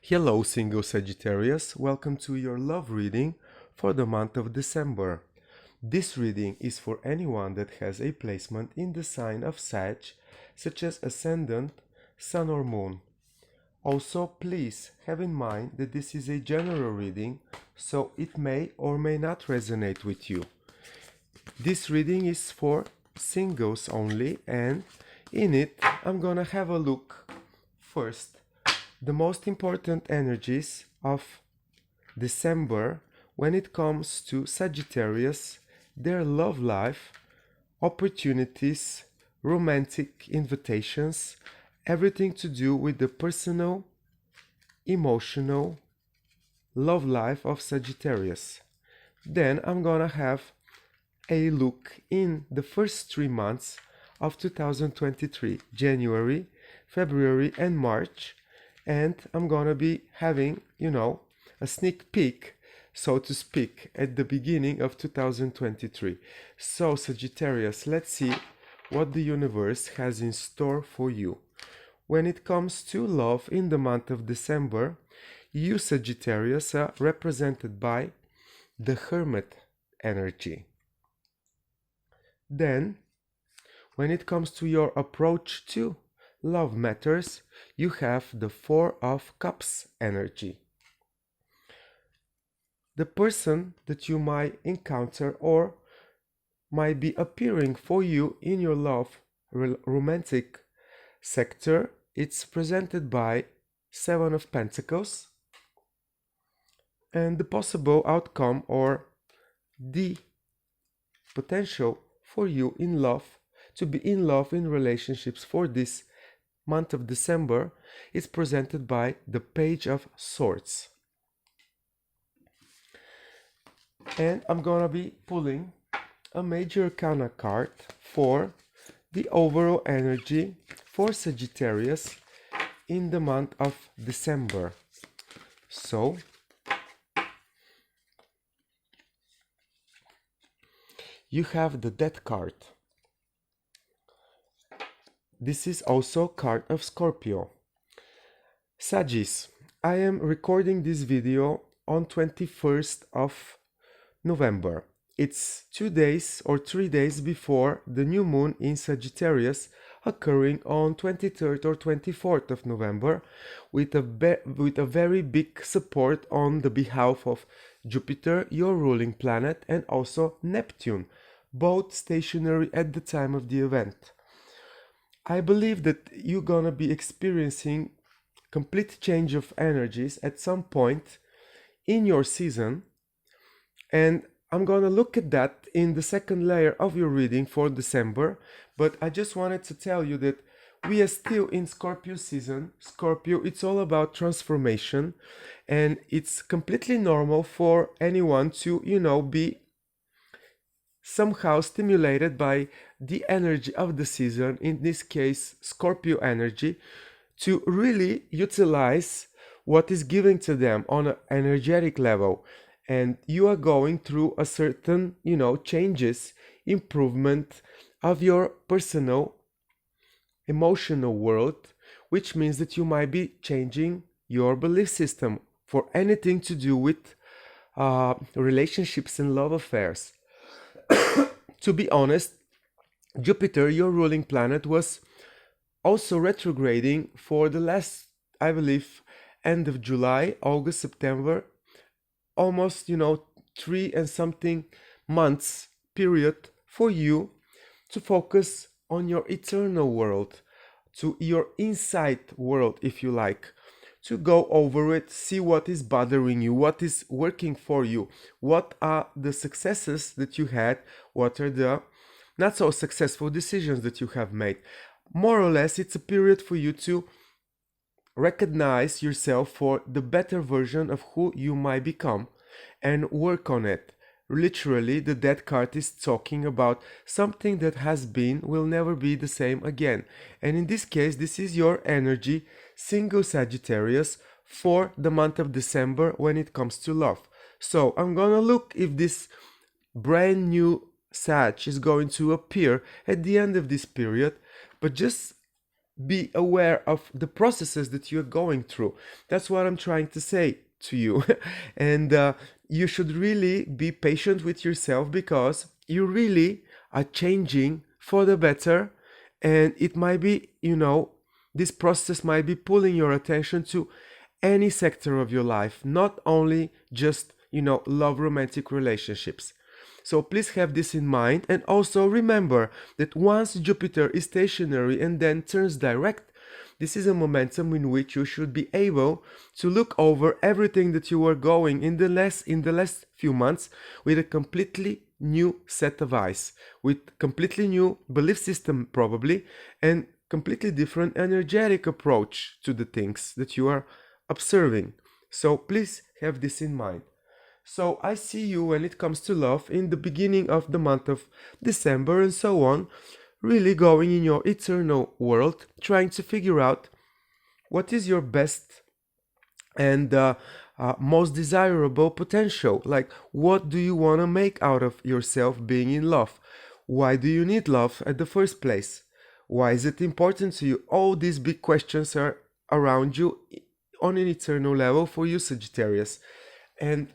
Hello, single Sagittarius. Welcome to your love reading for the month of December. This reading is for anyone that has a placement in the sign of Sag, such as Ascendant, Sun or Moon. Also, please have in mind that this is a general reading, so it may or may not resonate with you. This reading is for singles only, and in it I'm gonna have a look first the most important energies of December when it comes to Sagittarius, their love life, opportunities, romantic invitations, everything to do with the personal, emotional love life of Sagittarius. Then I'm gonna have a look in the first 3 months of 2023, January, February and March, and I'm gonna be having, a sneak peek, so to speak, at the beginning of 2023. So Sagittarius, let's see what the universe has in store for you. When it comes to love in the month of December, you Sagittarius are represented by the Hermit energy. Then, when it comes to your approach to love matters, you have the Four of Cups energy. The person that you might encounter or might be appearing for you in your love romantic sector, it's presented by Seven of Pentacles, and the possible outcome or the potential for you in love, to be in love in relationships for this month of December, is presented by the Page of Swords. And I'm gonna be pulling a major arcana card for the overall energy for Sagittarius in the month of December. So you have the Death card. This is also a card of Scorpio. Sagittarius, I am recording this video on 21st of November. It's 2 days or 3 days before the new moon in Sagittarius, occurring on 23rd or 24th of November, with a very big support on the behalf of Jupiter, your ruling planet, and also Neptune, both stationary at the time of the event. I believe that you're gonna be experiencing complete change of energies at some point in your season, and I'm gonna look at that in the second layer of your reading for December. But I just wanted to tell you that we are still in Scorpio season. Scorpio, it's all about transformation, and it's completely normal for anyone to, be somehow stimulated by the energy of the season, in this case Scorpio energy, to really utilize what is given to them on an energetic level. And you are going through a certain, changes, improvement of your personal emotional world, which means that you might be changing your belief system for anything to do with relationships and love affairs. To be honest, Jupiter, your ruling planet, was also retrograding for the last, I believe, end of July, August, September, almost, 3 and something months period for you to focus on your eternal world, to your inside world, if you like, to go over it, see what is bothering you, what is working for you, what are the successes that you had, what are the not so successful decisions that you have made. More or less, it's a period for you to recognize yourself for the better version of who you might become and work on it. Literally, the Death card is talking about something that has been, will never be the same again. And in this case, this is your energy, single Sagittarius, for the month of December when it comes to love. So I'm gonna look if this brand new Sag is going to appear at the end of this period, but just be aware of the processes that you're going through. That's what I'm trying to say to you. And you should really be patient with yourself, because you really are changing for the better. And it might be, this process might be pulling your attention to any sector of your life, not only just, love, romantic relationships. So please have this in mind, and also remember that once Jupiter is stationary and then turns direct, this is a momentum in which you should be able to look over everything that you were going in the last few months with a completely new set of eyes, with completely new belief system probably, and completely different energetic approach to the things that you are observing. So please have this in mind. So I see you when it comes to love in the beginning of the month of December and so on, really going in your eternal world, trying to figure out what is your best and most desirable potential. Like, what do you want to make out of yourself being in love? Why do you need love at the first place? Why is it important to you? All these big questions are around you on an eternal level for you, Sagittarius. And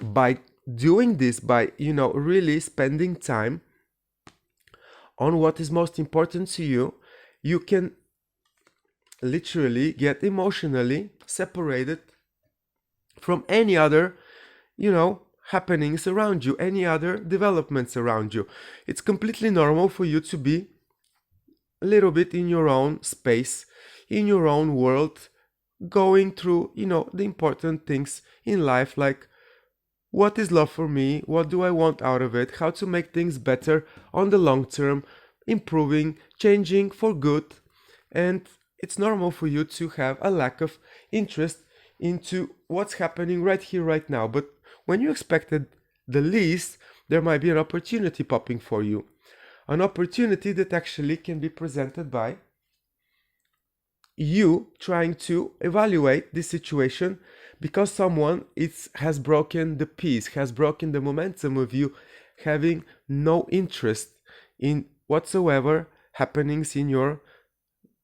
by doing this, by really spending time on what is most important to you, you can literally get emotionally separated from any other happenings around you, any other developments around you. It's completely normal for you to be a little bit in your own space, in your own world, going through the important things in life, like what is love for me? What do I want out of it? How to make things better on the long term, improving, changing for good. And it's normal for you to have a lack of interest into what's happening right here, right now. But when you expected the least, there might be an opportunity popping for you. An opportunity that actually can be presented by you trying to evaluate this situation, because someone has broken the peace, has broken the momentum of you having no interest in whatsoever happenings in your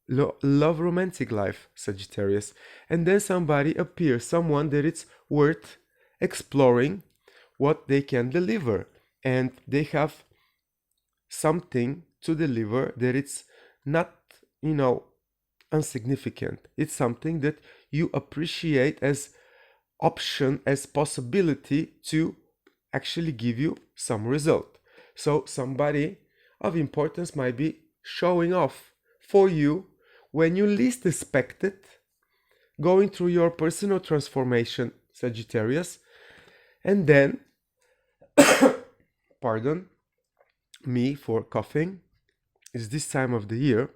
love romantic life, Sagittarius. And then somebody appears, someone that it's worth exploring what they can deliver, and they have something to deliver that it's not insignificant. It's something that you appreciate as option, as possibility to actually give you some result. So somebody of importance might be showing off for you when you least expect it, going through your personal transformation, Sagittarius. And then pardon me for coughing, it's this time of the year.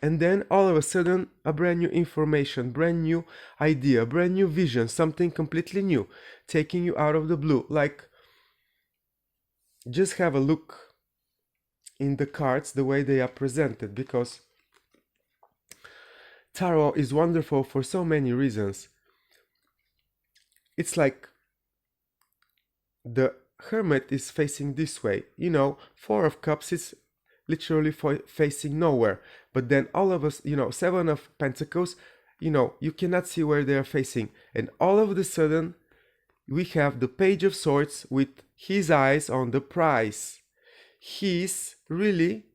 And then all of a sudden, a brand new information, brand new idea, brand new vision, something completely new, taking you out of the blue. Like, just have a look in the cards, the way they are presented, because tarot is wonderful for so many reasons. It's like the Hermit is facing this way. Four of Cups is literally facing nowhere. But then all of us, Seven of Pentacles, you cannot see where they are facing. And all of a sudden, we have the Page of Swords with his eyes on the prize. He's really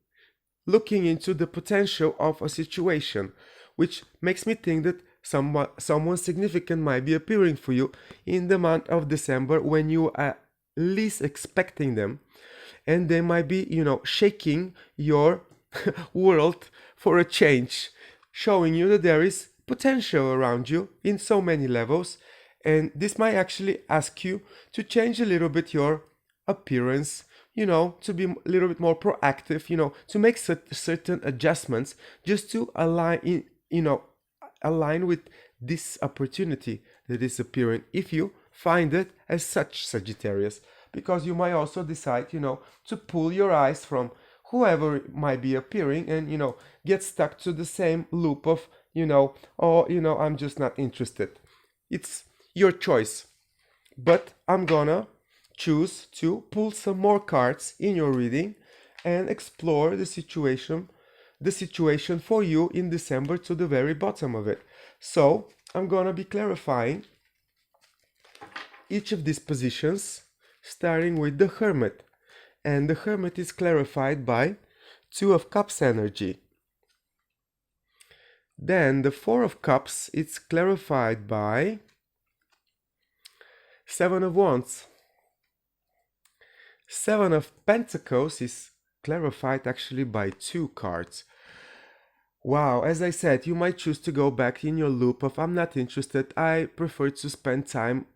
looking into the potential of a situation, which makes me think that someone significant might be appearing for you in the month of December when you are least expecting them. And they might be, shaking your world for a change, showing you that there is potential around you in so many levels. And this might actually ask you to change a little bit your appearance, to be a little bit more proactive, to make certain adjustments just to align with this opportunity that is appearing, if you find it as such, Sagittarius. Because you might also decide, to pull your eyes from whoever might be appearing and, get stuck to the same loop of, I'm just not interested. It's your choice. But I'm gonna choose to pull some more cards in your reading and explore the situation the situation for you in December to the very bottom of it. So I'm gonna be clarifying each of these positions, starting with the Hermit. And the Hermit is clarified by Two of Cups energy. Then the Four of Cups, it's clarified by Seven of Wands. Seven of Pentacles is clarified actually by two cards. Wow, as I said, you might choose to go back in your loop of I'm not interested, I prefer to spend time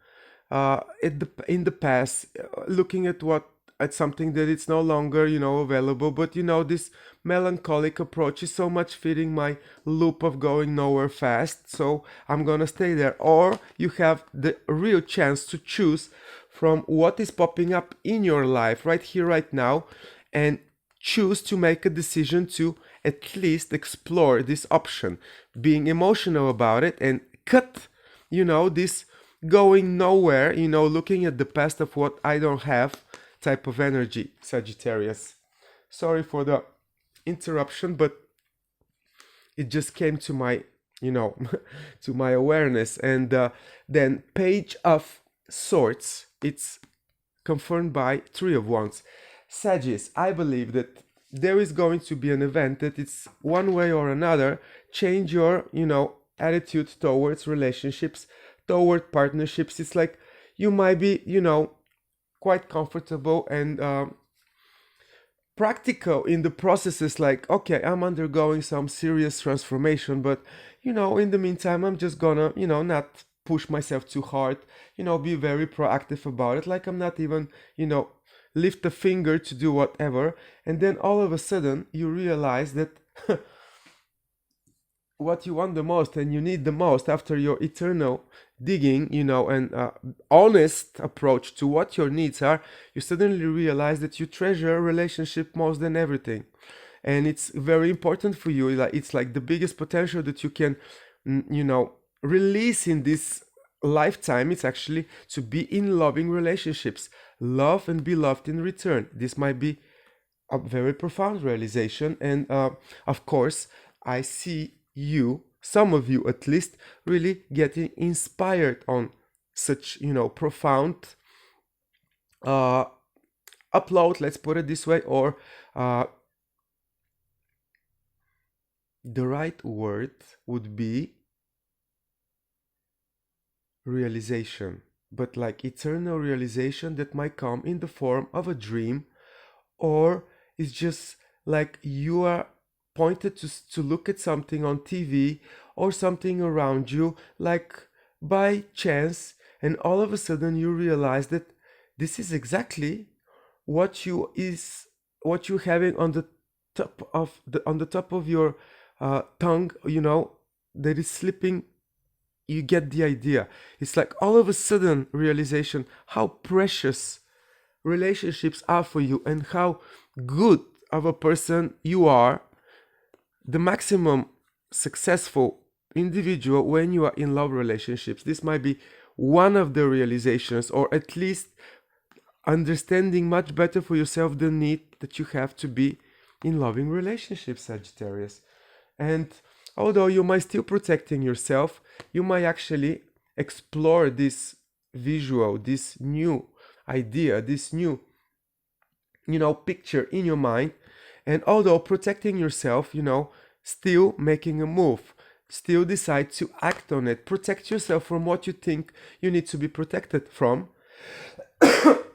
in the past, looking at something that it's no longer, available. But this melancholic approach is so much fitting my loop of going nowhere fast, so I'm gonna stay there. Or you have the real chance to choose from what is popping up in your life right here, right now, and choose to make a decision to at least explore this option, being emotional about it, and cut, this going nowhere, looking at the past of what I don't have type of energy, Sagittarius. Sorry for the interruption, but it just came to my, to my awareness. And then Page of Swords, it's confirmed by Three of Wands. Sagittarius, I believe that there is going to be an event that it's one way or another change your, attitude towards relationships, toward partnerships. It's like you might be, quite comfortable and practical in the processes, like, okay, I'm undergoing some serious transformation, but, in the meantime, I'm just gonna, not push myself too hard, be very proactive about it. Like I'm not even, lift a finger to do whatever. And then all of a sudden you realize that what you want the most and you need the most after your eternal digging, and honest approach to what your needs are, you suddenly realize that you treasure a relationship more than everything. And it's very important for you. It's like the biggest potential that you can, release in this lifetime. It's actually to be in loving relationships, love and be loved in return. This might be a very profound realization. And of course, I see you, some of you at least, really getting inspired on such, profound upload, let's put it this way, or the right word would be realization, but like eternal realization that might come in the form of a dream, or it's just like you are pointed to look at something on TV or something around you, like by chance, and all of a sudden you realize that this is exactly what you having on the top of your tongue, that is slipping. You get the idea. It's like all of a sudden realization how precious relationships are for you and how good of a person you are, the maximum successful individual when you are in love relationships. This might be one of the realizations, or at least understanding much better for yourself the need that you have to be in loving relationships, Sagittarius. And although you might still protecting yourself, you might actually explore this visual, this new idea, this new, picture in your mind. And although protecting yourself, still making a move, still decide to act on it, protect yourself from what you think you need to be protected from.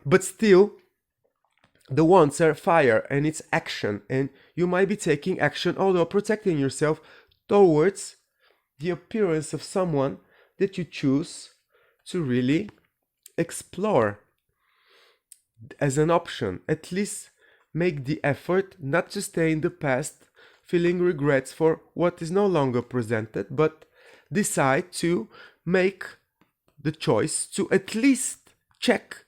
But still, the wands are fire and it's action, and you might be taking action, although protecting yourself towards the appearance of someone that you choose to really explore as an option. At least make the effort not to stay in the past feeling regrets for what is no longer presented, but decide to make the choice to at least check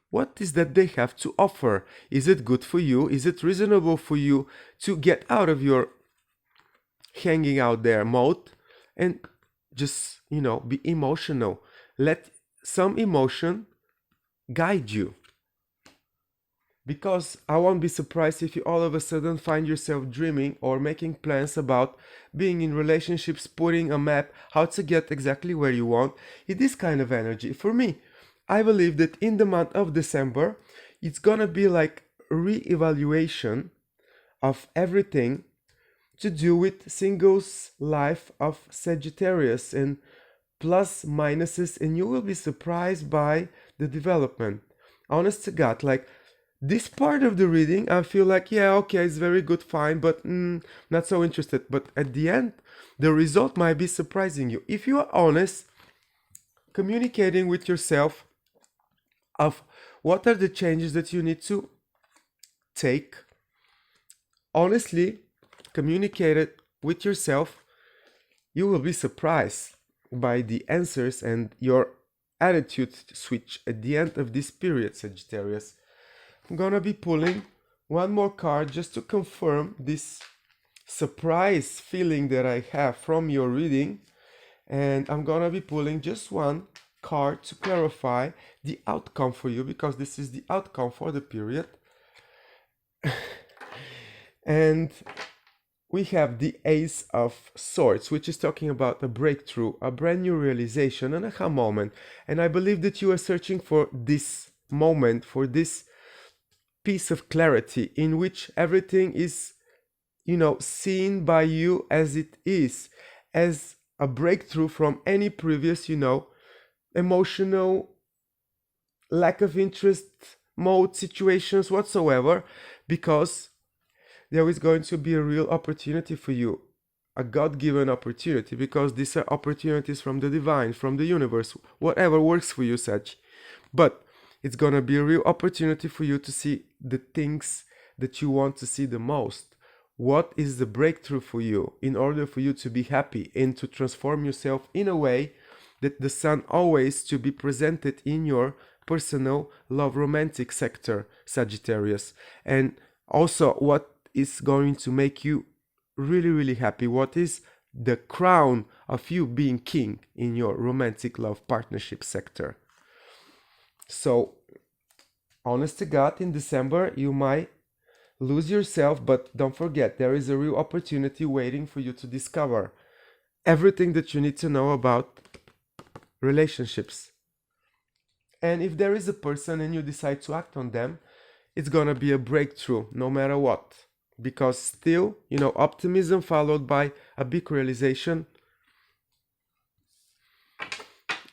what is that they have to offer. Is it good for you? Is it reasonable for you to get out of your hanging out there mode and just, be emotional? Let some emotion guide you. because I won't be surprised if you all of a sudden find yourself dreaming or making plans about being in relationships, putting a map how to get exactly where you want. It is kind of energy. For me, I believe that in the month of December, it's gonna be like a re-evaluation of everything to do with singles life of Sagittarius and plus minuses, and you will be surprised by the development. Honest to God, like this part of the reading, I feel like, yeah, okay, it's very good, fine, but not so interested. But at the end, the result might be surprising you. If you are honest, communicating with yourself of what are the changes that you need to take, honestly, communicate it with yourself, you will be surprised by the answers and your attitude switch at the end of this period, Sagittarius. I'm gonna be pulling one more card just to confirm this surprise feeling that I have from your reading, and I'm gonna be pulling just one card to clarify the outcome for you, because this is the outcome for the period. And we have the Ace of Swords, which is talking about a breakthrough, a brand new realization, an aha moment. And I believe that you are searching for this moment, for this piece of clarity in which everything is, seen by you as it is, as a breakthrough from any previous, emotional lack of interest mode situations whatsoever, because there is going to be a real opportunity for you, a God-given opportunity, because these are opportunities from the divine, from the universe, whatever works for you, Sag. But it's gonna be a real opportunity for you to see the things that you want to see the most. What is the breakthrough for you in order for you to be happy and to transform yourself in a way that the sun always to be presented in your personal love romantic sector, Sagittarius. And also what is going to make you really, really happy, what is the crown of you being king in your romantic love partnership sector. So, honest to God, in December, you might lose yourself, but don't forget, there is a real opportunity waiting for you to discover everything that you need to know about relationships. And if there is a person and you decide to act on them, it's gonna be a breakthrough no matter what. Because still, optimism followed by a big realization.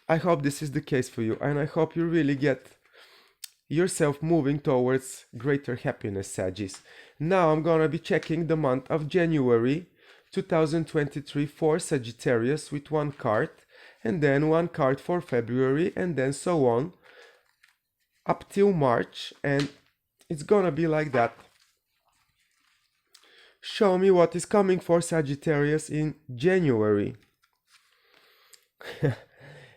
I hope this is the case for you, and I hope you really get yourself moving towards greater happiness, Sagittarius. Now I'm gonna be checking the month of January 2023 for Sagittarius with one card, and then one card for February, and then so on up till March, and it's gonna be like that. Show me what is coming for Sagittarius in January.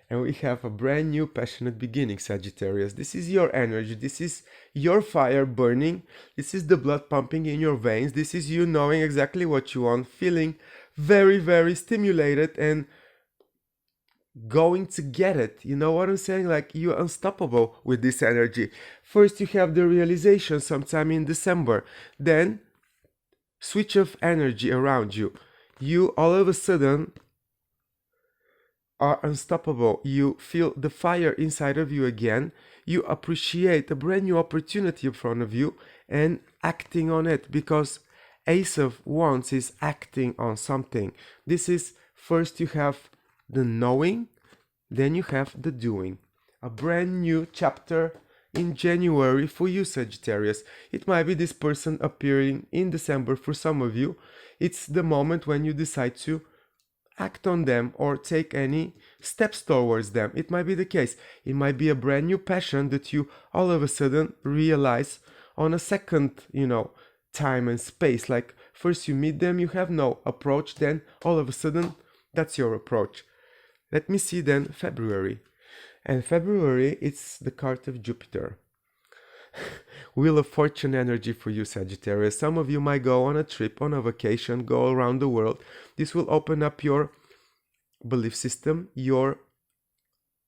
And we have a brand new passionate beginning, Sagittarius. This is your energy. This is your fire burning. This is the blood pumping in your veins. This is you knowing exactly what you want, feeling very, very stimulated and going to get it. You know what I'm saying? Like, you're unstoppable with this energy. First, you have the realization sometime in December. Then switch of energy around you. You all of a sudden are unstoppable. You feel the fire inside of you again. You appreciate a brand new opportunity in front of you and acting on it, because Ace of Wands is acting on something. This is, first you have the knowing, then you have the doing. A brand new chapter in January for you, Sagittarius. It might be this person appearing in December for some of you. It's the moment when you decide to act on them or take any steps towards them. It might be the case. It might be a brand new passion that you all of a sudden realize on a second, time and space. Like, first you meet them, you have no approach, then all of a sudden that's your approach. Let me see then February. And February, it's the card of Jupiter. Wheel of Fortune energy for you, Sagittarius. Some of you might go on a trip, on a vacation, go around the world. This will open up your belief system, your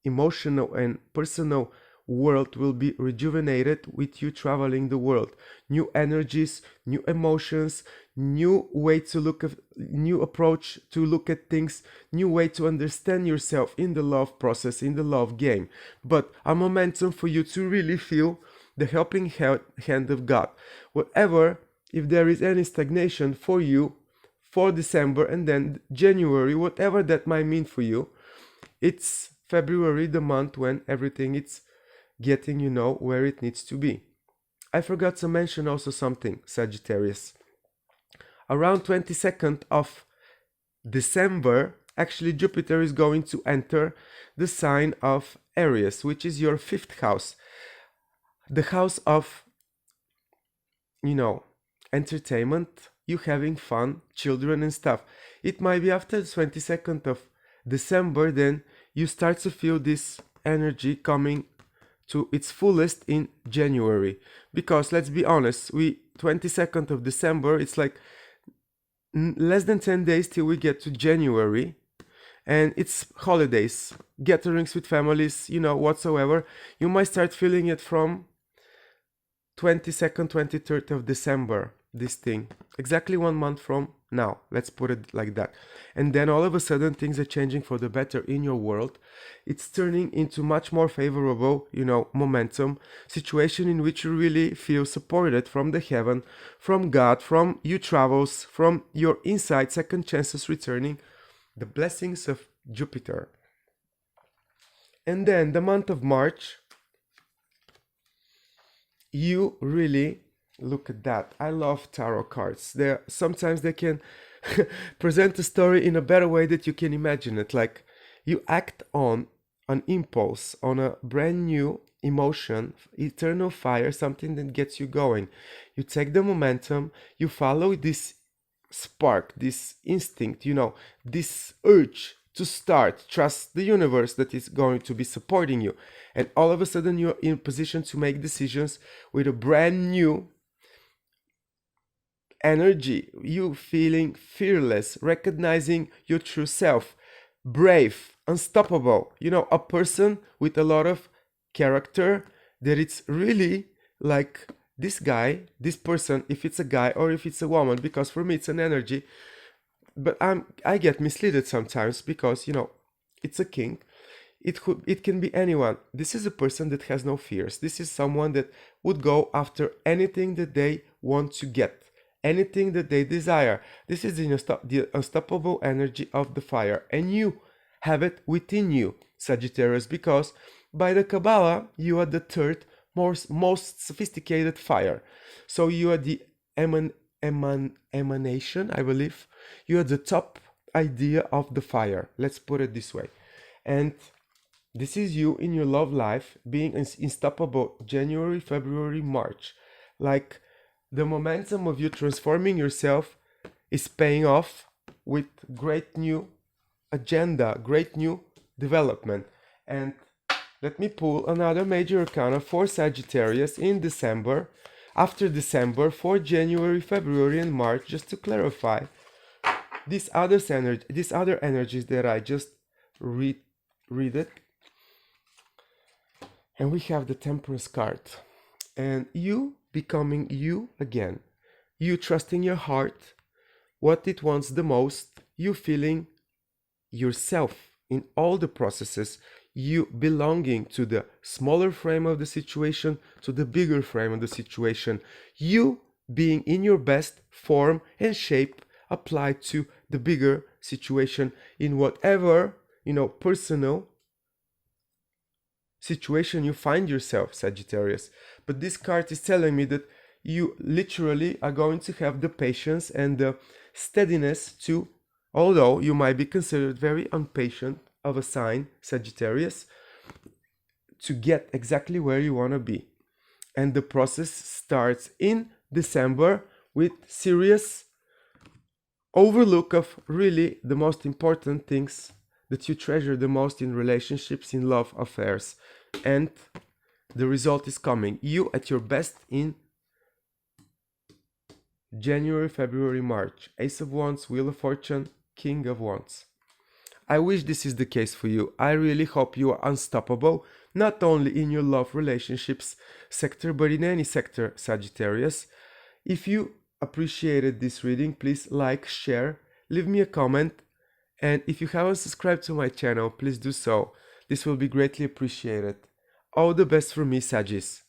emotional and personal world will be rejuvenated with you traveling the world. New energies, new emotions, new way to look at, new approach to look at things, new way to understand yourself in the love process, in the love game. But a momentum for you to really feel the helping hand of God. Whatever, if there is any stagnation for you for December and then January, whatever that might mean for you, it's February, the month when everything is getting, where it needs to be. I forgot to mention also something, Sagittarius. Around 22nd of December, actually Jupiter is going to enter the sign of Aries, which is your 5th house. The house of, entertainment, you having fun, children and stuff. It might be after the 22nd of December, then you start to feel this energy coming to its fullest in January. Because let's be honest, 22nd of December, it's like less than 10 days till we get to January. And it's holidays, gatherings with families, whatsoever. You might start feeling it from 22nd, 23rd of December, this thing. Exactly 1 month from now, let's put it like that. And then all of a sudden things are changing for the better in your world. It's turning into much more favorable, momentum, situation in which you really feel supported from the heaven, from God, from your travels, from your insight, second chances returning, the blessings of Jupiter. And then the month of March, you really look at that. I love tarot cards. Sometimes they can present a story in a better way that you can imagine it. Like you act on an impulse, on a brand new emotion, eternal fire, something that gets you going. You take the momentum, you follow this spark, this instinct, this urge to start, trust the universe that is going to be supporting you. And all of a sudden you're in position to make decisions with a brand new energy, you feeling fearless, recognizing your true self, brave, unstoppable, a person with a lot of character, that it's really like this guy, this person, if it's a guy or if it's a woman, because for me it's an energy, but I get misled sometimes because, it's a king. It can be anyone. This is a person that has no fears. This is someone that would go after anything that they want to get, anything that they desire. This is the unstoppable energy of the fire, and you have it within you, Sagittarius, because by the Kabbalah, you are the third most sophisticated fire. So you are the emanation, I believe. You are the top idea of the fire. Let's put it this way. And this is you in your love life being unstoppable January, February, March. Like the momentum of you transforming yourself is paying off with great new agenda, great new development. And let me pull another major arcana for Sagittarius in December, after December, for January, February, and March, just to clarify these other energies that I just read it. And we have the Temperance card. And you becoming you again. You trusting your heart, what it wants the most. You feeling yourself in all the processes. You belonging to the smaller frame of the situation, to the bigger frame of the situation. You being in your best form and shape applied to the bigger situation in whatever, personal situation you find yourself, Sagittarius. But this card is telling me that you literally are going to have the patience and the steadiness to, although you might be considered very impatient of a sign, Sagittarius, to get exactly where you want to be. And the process starts in December with serious overlook of really the most important things that you treasure the most in relationships, in love affairs. And the result is coming. You at your best in January, February, March. Ace of Wands, Wheel of Fortune, King of Wands. I wish this is the case for you. I really hope you are unstoppable, not only in your love relationships sector, but in any sector, Sagittarius. If you appreciated this reading, please like, share, leave me a comment, and if you haven't subscribed to my channel, please do so. This will be greatly appreciated. All the best from me, Sagittarius.